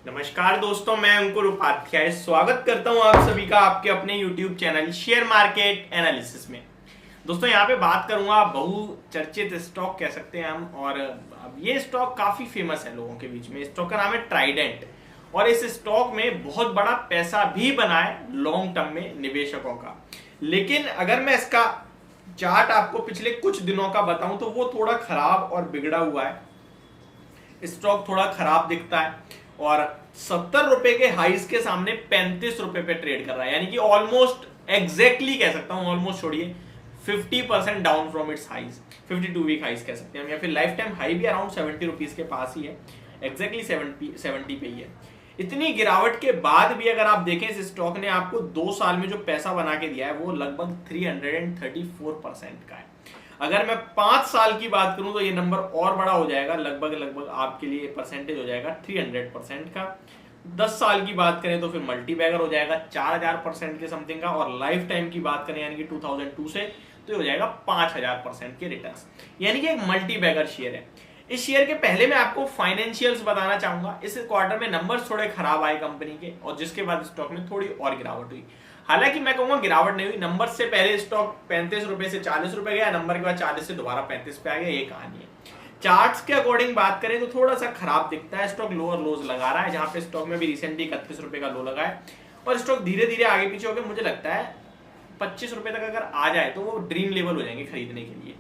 नमस्कार दोस्तों, मैं अंकुर उपाध्याय स्वागत करता हूं आप सभी का आपके अपने YouTube channel share market analysis में। दोस्तों यहाँ पे बात करूंगा बहुचर्चित स्टॉक कह सकते हैं हम, और अब ये स्टॉक काफी फेमस है लोगों के बीच में। स्टॉक का नाम है ट्राइडेंट और इस स्टॉक में बहुत बड़ा पैसा भी बना है लॉन्ग टर्म में निवेशकों का। लेकिन अगर मैं इसका चार्ट आपको पिछले कुछ दिनों का बताऊं तो वो थोड़ा खराब और बिगड़ा हुआ है। स्टॉक थोड़ा खराब दिखता है और 70 रुपए के हाइस के सामने 35 रुपए पे ट्रेड कर रहा है, यानी कि ऑलमोस्ट एग्जैक्टली कह सकता हूं, ऑलमोस्ट छोड़िए 50% डाउन फ्रॉम इट्स हाइस, 52 वीक हाइस कह सकते हैं या फिर लाइफ टाइम हाई भी अराउंड 70 रुपीज के पास ही है, एग्जैक्टली 70 पे ही है। इतनी गिरावट के बाद भी अगर आप देखें इस स्टॉक ने आपको 2 साल में जो पैसा बना के दिया है वो लगभग 334% का है। अगर मैं 5 साल की बात करूं तो ये नंबर और बड़ा हो जाएगा, लगभग आपके लिए परसेंटेज हो जाएगा 300% का। 10 साल की बात करें तो फिर मल्टी बैगर हो जाएगा 4000% के समथिंग का, और लाइफ टाइम की बात करें यानी कि 2002 से तो ये हो जाएगा 5000% के रिटर्न्स, यानी कि एक मल्टी बैगर शेयर है। इस शेयर के पहले मैं आपको फाइनेंशियल्स बताना चाहूंगा। इस क्वार्टर में नंबर्स थोड़े खराब आए कंपनी के, और जिसके बाद स्टॉक में थोड़ी और गिरावट हुई। हालांकि मैं कहूंगा गिरावट नहीं हुई, नंबर से पहले स्टॉक 35 रुपए से 40 रुपए गया, नंबर के बाद 40 से दोबारा 35 पे आ गया, ये कहानी है। चार्ट्स के अकॉर्डिंग बात करें तो थोड़ा सा खराब दिखता है, स्टॉक लोअर लोज लगा रहा है, जहां पे स्टॉक में भी रिसेंटली 31 रुपए का लो लगा है, और स्टॉक धीरे धीरे आगे पीछे होकर मुझे लगता है 25 रुपए तक अगर आ जाए तो वो ड्रीम लेवल हो जाएंगे खरीदने के लिए।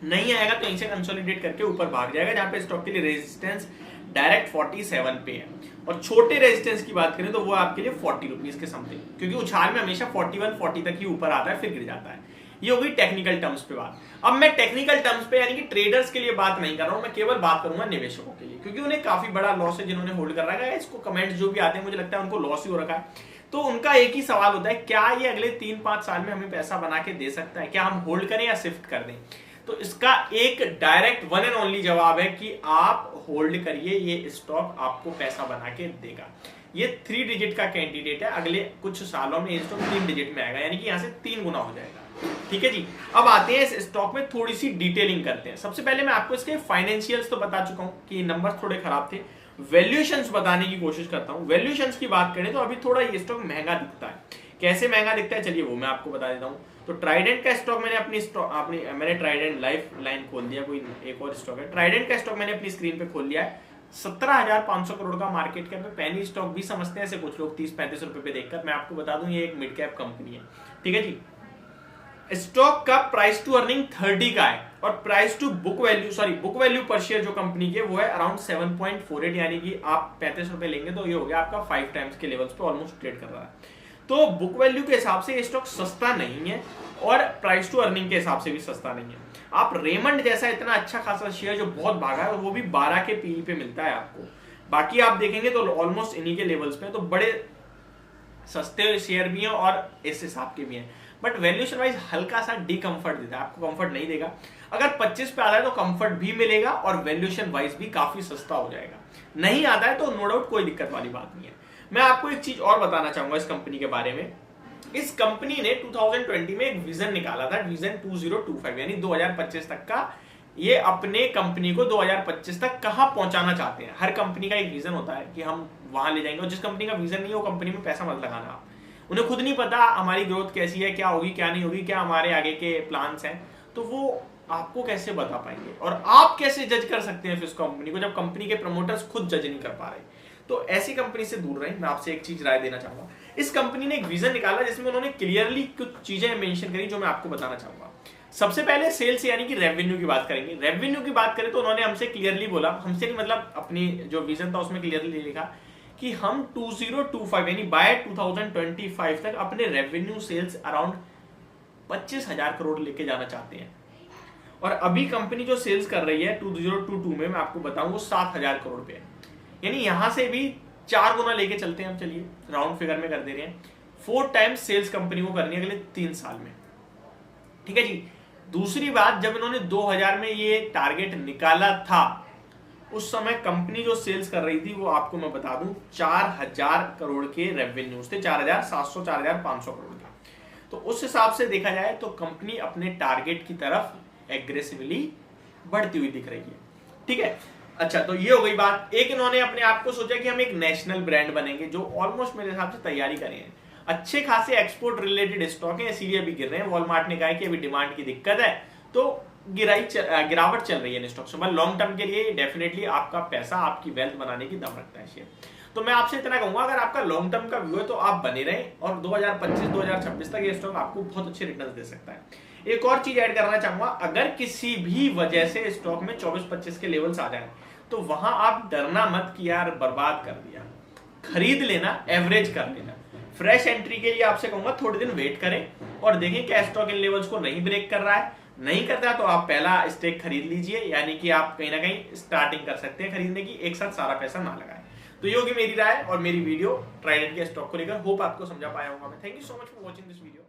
नहीं आएगा तो यहीं से कंसोलिडेट करके ऊपर भाग जाएगा, जहां पे स्टॉक के लिए रेजिस्टेंस डायरेक्ट 47 पे है, और छोटे रेजिस्टेंस की बात करें तो वो आपके लिए 40 रुपीज के समथिंग, क्योंकि उछाल में हमेशा 41-40 तक ही ऊपर आता है फिर गिर जाता है। ये होगी टेक्निकल टर्म्स पे बात। अब मैं टेक्निकल टर्म्स पे यानी कि ट्रेडर्स के लिए बात नहीं कर रहा हूं, मैं केवल बात करूंगा निवेशकों के लिए, क्योंकि उन्हें काफी बड़ा लॉस है जिन्होंने होल्ड कर रखा है। इसको कमेंट्स जो भी आते हैं मुझे लगता है उनको लॉस ही हो रखा है, तो उनका एक ही सवाल होता है, क्या ये अगले 3-5 साल में हमें पैसा बना के दे सकता है, क्या हम होल्ड करें या शिफ्ट कर दें? तो इसका एक डायरेक्ट वन एंड ओनली जवाब है कि आप होल्ड करिए, ये स्टॉक आपको पैसा बना के देगा। ये 3 डिजिट का कैंडिडेट है, अगले कुछ सालों में ये स्टॉक 3 डिजिट में आएगा, यानी कि यहां से 3 गुना हो जाएगा। ठीक है जी। अब आते हैं इस स्टॉक में थोड़ी सी डिटेलिंग करते हैं। सबसे पहले मैं आपको इसके फाइनेंशियल्स तो बता चुका हूं कि नंबर थोड़े खराब थे। वैल्यूएशंस बताने की कोशिश करता हूं। वैल्यूएशंस की बात करें तो अभी थोड़ा ये स्टॉक महंगा दिखता है। कैसे महंगा दिखता है चलिए वो मैं आपको बता देता हूं। तो ट्राइडेंट का स्टॉक मैंने ट्राइडेंट लाइफ लाइन खोल दिया, कोई एक और स्टॉक है। ट्राइडेंट का स्टॉक मैंने अपनी स्क्रीन पे खोल लिया है। 17,500 करोड़ का मार्केट कैप है। पेनी स्टॉक भी समझते हैं ऐसे कुछ लोग 30-35 रुपए पे देखकर। मैं आपको बता दूं ये एक मिड कैप कंपनी है। ठीक है जी। स्टॉक का प्राइस टू अर्निंग 30 का है, और प्राइस टू बुक वैल्यू पर शेयर जो कंपनी के वो है अराउंड 7.48, यानी कि आप 35 रुपए लेंगे तो ये हो गया आपका 5 टाइम्स के लेवल्स पे ऑलमोस्ट ट्रेड कर रहा है। तो बुक वैल्यू के हिसाब से ये स्टॉक सस्ता नहीं है, और प्राइस टू अर्निंग के हिसाब से भी सस्ता नहीं है। आप रेमंड जैसा इतना अच्छा खासा शेयर जो बहुत भागा है, और वो भी 12 के पीई पे मिलता है आपको। बाकी आप देखेंगे तो ऑलमोस्ट इन्हीं के लेवल्स पे, तो बड़े सस्ते शेयर भी हैं और इस हिसाब के भी हैं, बट वैल्यूएशन वाइज हल्का सा डिकंफर्ट देता है, आपको कंफर्ट नहीं देगा। अगर 25 पे आता है तो कंफर्ट भी मिलेगा और वैल्यूएशन वाइज भी काफी सस्ता हो जाएगा। नहीं आता है तो नो डाउट कोई दिक्कत वाली बात नहीं है। मैं आपको एक चीज और बताना चाहूंगा इस कंपनी के बारे में। इस कंपनी ने 2020 में एक विजन निकाला था, विजन 2025, यानी 2025 तक का। ये अपने कंपनी को 2025 तक कहां पहुंचाना चाहते हैं। हर कंपनी का एक विजन होता है कि हम वहां ले जाएंगे, और जिस कंपनी का विजन नहीं है वो कंपनी में पैसा मत लगाना आप। उन्हें खुद नहीं पता हमारी ग्रोथ कैसी है, क्या होगी क्या नहीं होगी, क्या हमारे आगे के प्लान्स हैं, तो वो आपको कैसे बता पाएंगे, और आप कैसे जज कर सकते हैं फिर उस कंपनी को जब कंपनी के प्रमोटर्स खुद जज नहीं कर पा रहे। तो ऐसी कंपनी से दूर रहें। मैं आपसे एक चीज राय देना चाहूंगा। इस कंपनी ने एक विजन निकाला जिसमें उन्होंने क्लियरली कुछ चीजें मेंशन करी जो मैं आपको बताना चाहूंगा। सबसे पहले सेल्स यानी कि रेवेन्यू की बात करेंगे। रेवेन्यू की बात करें तो उन्होंने हमसे क्लियरली बोला, हमसे नहीं मतलब अपनी जो विजन था उसमें क्लियरली लिखा कि हम 2025 यानी बाय 2025 तक अपने रेवेन्यू सेल्स अराउंड 25,000 करोड़ लेके जाना चाहते हैं। और अभी कंपनी जो सेल्स कर रही है 2022 में, मैं आपको बताऊं वो 7,000 करोड़ पे है, यानी यहां से भी 4 गुना लेके चलते हैं हम। चलिए राउंड फिगर में कर दे रहे हैं, 4 टाइम्स सेल्स कंपनी को करनी है अगले 3 साल में। ठीक है जी। दूसरी बात, जब इन्होंने 2000 में ये टारगेट निकाला था उस समय कंपनी जो सेल्स कर रही थी वो आपको मैं बता दूं 4,000 करोड़ के रेवेन्यूज थे, 4,700 4,500 करोड़ के। तो उस हिसाब से देखा जाए तो कंपनी अपने टारगेट की तरफ एग्रेसिवली बढ़ती हुई दिख रही है। ठीक है। अच्छा, तो ये हो गई बात। एक इन्होंने अपने आप को सोचा कि हम एक नेशनल ब्रांड बनेंगे, जो ऑलमोस्ट मेरे हिसाब से तैयारी करें हैं। अच्छे खासे एक्सपोर्ट रिलेटेड स्टॉक है, इसीलिए अभी गिर रहे हैं। वॉलमार्ट ने कहा है कि अभी डिमांड की दिक्कत है, तो गिरावट चल रही है इन स्टॉक्स में। लॉन्ग टर्म के लिए डेफिनेटली आपका पैसा, आपकी वेल्थ बनाने की दम रखता है शेयर। तो मैं आपसे इतना कहूंगा, अगर आपका लॉन्ग टर्म का व्यू है तो आप बने रहें, और 2025-2026 तक ये स्टॉक आपको बहुत अच्छे रिटर्न दे सकता है। एक और चीज ऐड करना चाहूंगा, अगर किसी भी वजह से स्टॉक में 24-25 के लेवल्स आ जाए, तो वहां आप डरना मत कि यार बर्बाद कर दिया, खरीद लेना, एवरेज कर लेना। फ्रेश एंट्री के लिए आपसे कहूंगा थोड़े दिन वेट करें और देखें क्या स्टॉक इन लेवल्स को नहीं ब्रेक कर रहा है। नहीं करता तो आप पहला स्टेक खरीद लीजिए, यानी कि आप कहीं ना कहीं स्टार्टिंग कर सकते हैं खरीदने की, एक साथ सारा पैसा ना लगाएं। तो ये होगी मेरी राय और मेरी वीडियो ट्राइडेंट के स्टॉक को लेकर। होप आपको समझा पाया होगा मैं। Thank you so much for watching this video.